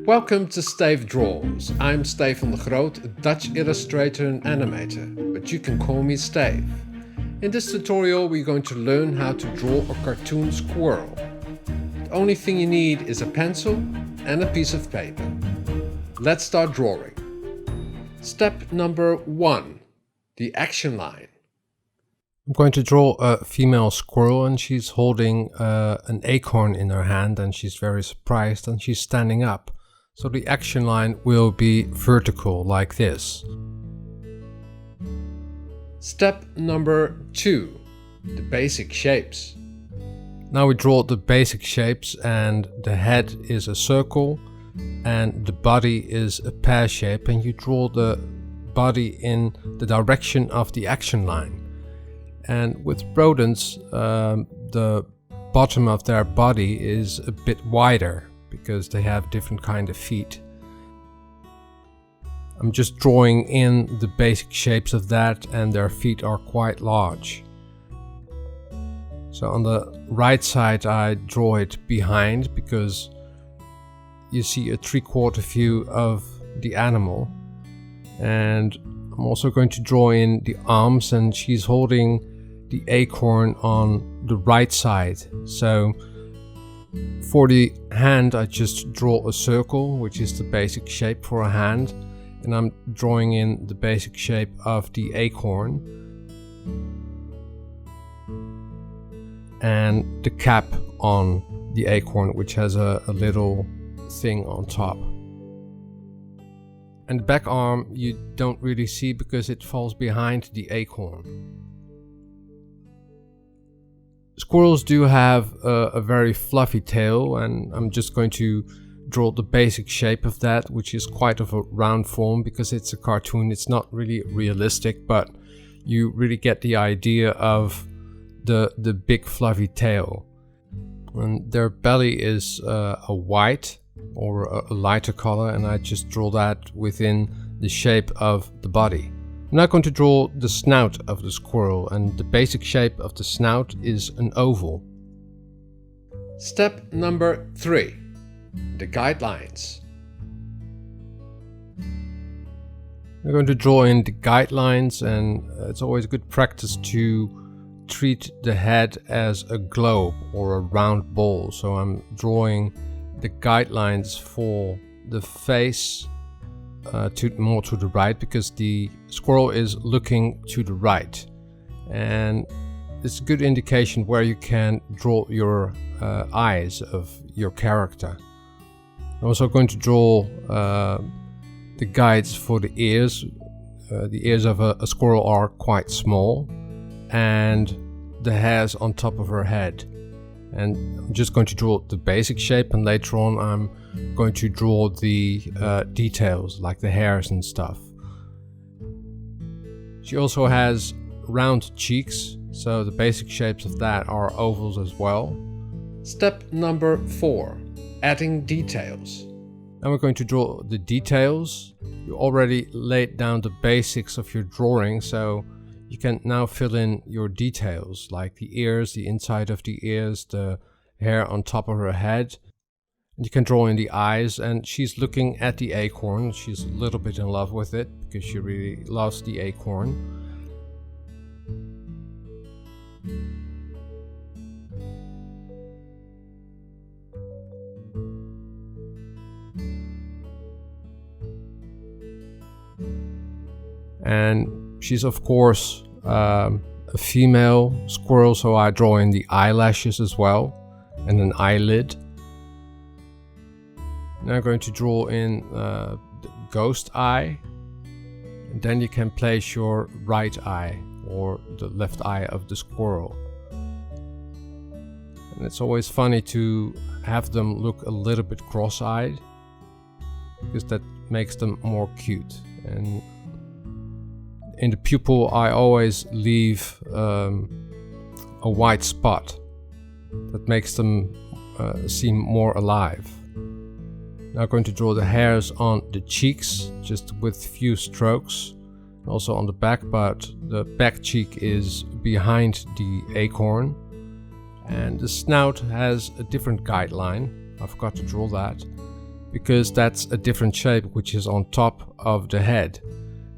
Welcome to Stayf Draws. I'm Stefan de Groot, a Dutch illustrator and animator, but you can call me Stayf. In this tutorial we're going to learn how to draw a cartoon squirrel. The only thing you need is a pencil and a piece of paper. Let's start drawing. Step number 1. The action line. I'm going to draw a female squirrel and she's holding an acorn in her hand and she's very surprised and she's standing up. So the action line will be vertical like this. Step number 2. The basic shapes. Now we draw the basic shapes and the head is a circle and the body is a pear shape, and you draw the body in the direction of the action line. And with rodents, the bottom of their body is a bit wider because they have different kind of feet. I'm just drawing in the basic shapes of that, and their feet are quite large. So on the right side I draw it behind because you see a 3/4 view of the animal. And I'm also going to draw in the arms, and she's holding the acorn on the right side. So for the hand I just draw a circle, which is the basic shape for a hand, and I'm drawing in the basic shape of the acorn and the cap on the acorn, which has a little thing on top. And the back arm you don't really see because it falls behind the acorn. Squirrels do have a very fluffy tail, and I'm just going to draw the basic shape of that, which is quite of a round form because it's a cartoon. It's not really realistic, but you really get the idea of the big fluffy tail. And their belly is a white or a lighter color, and I just draw that within the shape of the body. I'm now going to draw the snout of the squirrel, and the basic shape of the snout is an oval. Step number 3. The guidelines. I'm going to draw in the guidelines, and it's always good practice to treat the head as a globe or a round ball. So I'm drawing the guidelines for the face more to the right, because the squirrel is looking to the right, and it's a good indication where you can draw your eyes of your character. I'm also going to draw the guides for the ears. The ears of a squirrel are quite small, and the hairs on top of her head. And I'm just going to draw the basic shape, and later on I'm going to draw the details like the hairs and stuff. She also has round cheeks, so the basic shapes of that are ovals as well. Step number 4. Adding details. Now we're going to draw the details. You already laid down the basics of your drawing, so you can now fill in your details like the ears, the inside of the ears, the hair on top of her head. And you can draw in the eyes, and she's looking at the acorn. She's a little bit in love with it because she really loves the acorn. And she's of course a female squirrel, so I draw in the eyelashes as well and an eyelid. Now I'm going to draw in the ghost eye, and then you can place your right eye or the left eye of the squirrel. And it's always funny to have them look a little bit cross-eyed because that makes them more cute. And in the pupil I always leave a white spot that makes them seem more alive. Now I'm going to draw the hairs on the cheeks just with few strokes, also on the back, but the back cheek is behind the acorn. And the snout has a different guideline. I forgot to draw that. because that's a different shape which is on top of the head,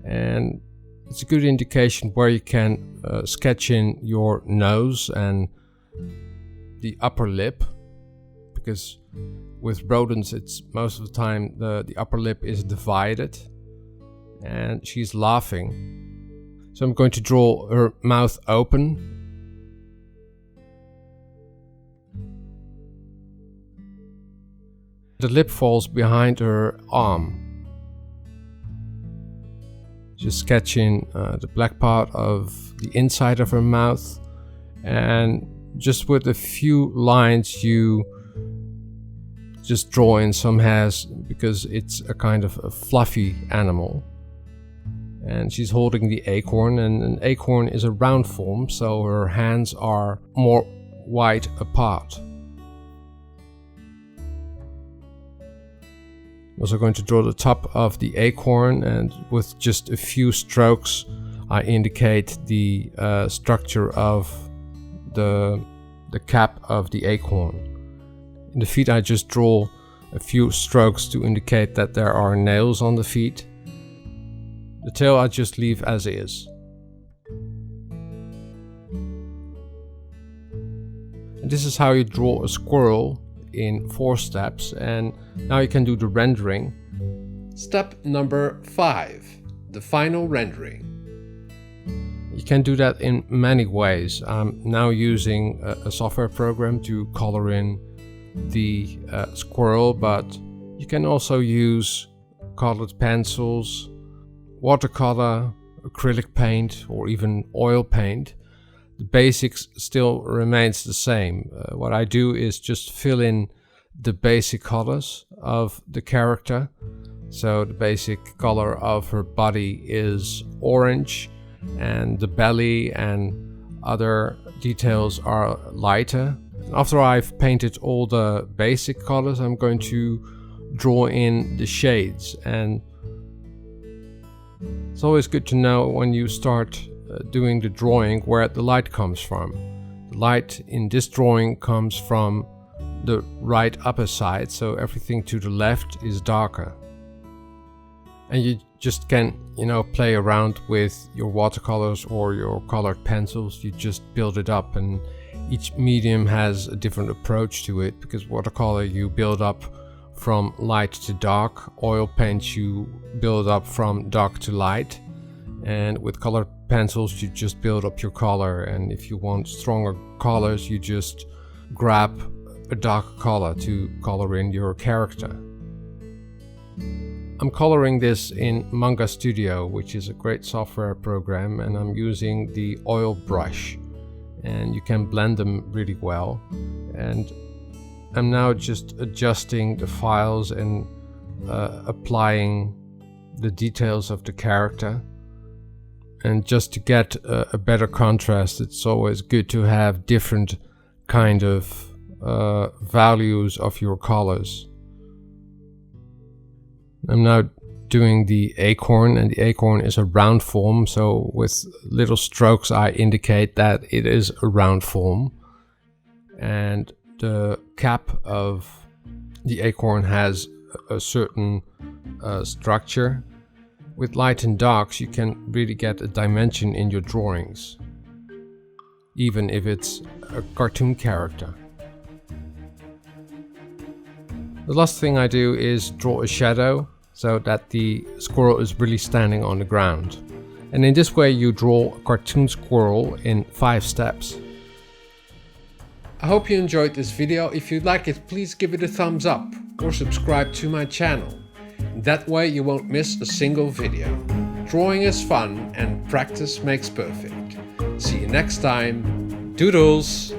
and it's a good indication where you can sketch in your nose and the upper lip, because with rodents it's most of the time the upper lip is divided, and she's laughing. So I'm going to draw her mouth open. The lip falls behind her arm. Just sketching the black part of the inside of her mouth, and just with a few lines you just draw in some hairs, because it's a kind of a fluffy animal. And she's holding the acorn, and an acorn is a round form, so her hands are more wide apart. I'm also going to draw the top of the acorn, and with just a few strokes I indicate the structure of the cap of the acorn. In the feet I just draw a few strokes to indicate that there are nails on the feet. The tail I just leave as is. And this is how you draw a squirrel in 4 steps, and now you can do the rendering. Step number 5, the final rendering. You can do that in many ways. I'm now using a software program to color in the squirrel, but you can also use colored pencils, watercolor, acrylic paint, or even oil paint. The basics still remains the same. What I do is just fill in the basic colors of the character. So the basic color of her body is orange, and the belly and other details are lighter. After I've painted all the basic colors, I'm going to draw in the shades, and it's always good to know when you start doing the drawing where the light comes from. The light in this drawing comes from the right upper side, so everything to the left is darker. And you just can, play around with your watercolors or your colored pencils. You just build it up, and each medium has a different approach to it, because watercolor you build up from light to dark, oil paint you build up from dark to light, and with colored pencils you just build up your color. And if you want stronger colors, you just grab a dark color to color in your character. I'm coloring this in Manga Studio, which is a great software program, and I'm using the oil brush, and you can blend them really well. And I'm now just adjusting the files and applying the details of the character. And just to get a better contrast, it's always good to have different kind of values of your colors. I'm now doing the acorn, and the acorn is a round form, so with little strokes I indicate that it is a round form. And the cap of the acorn has a certain structure. With light and darks you can really get a dimension in your drawings, even if it's a cartoon character. The last thing I do is draw a shadow, so that the squirrel is really standing on the ground. And in this way you draw a cartoon squirrel in 5 steps. I hope you enjoyed this video. If you like it, please give it a thumbs up or subscribe to my channel. That way you won't miss a single video. Drawing is fun and practice makes perfect. See you next time. Doodles!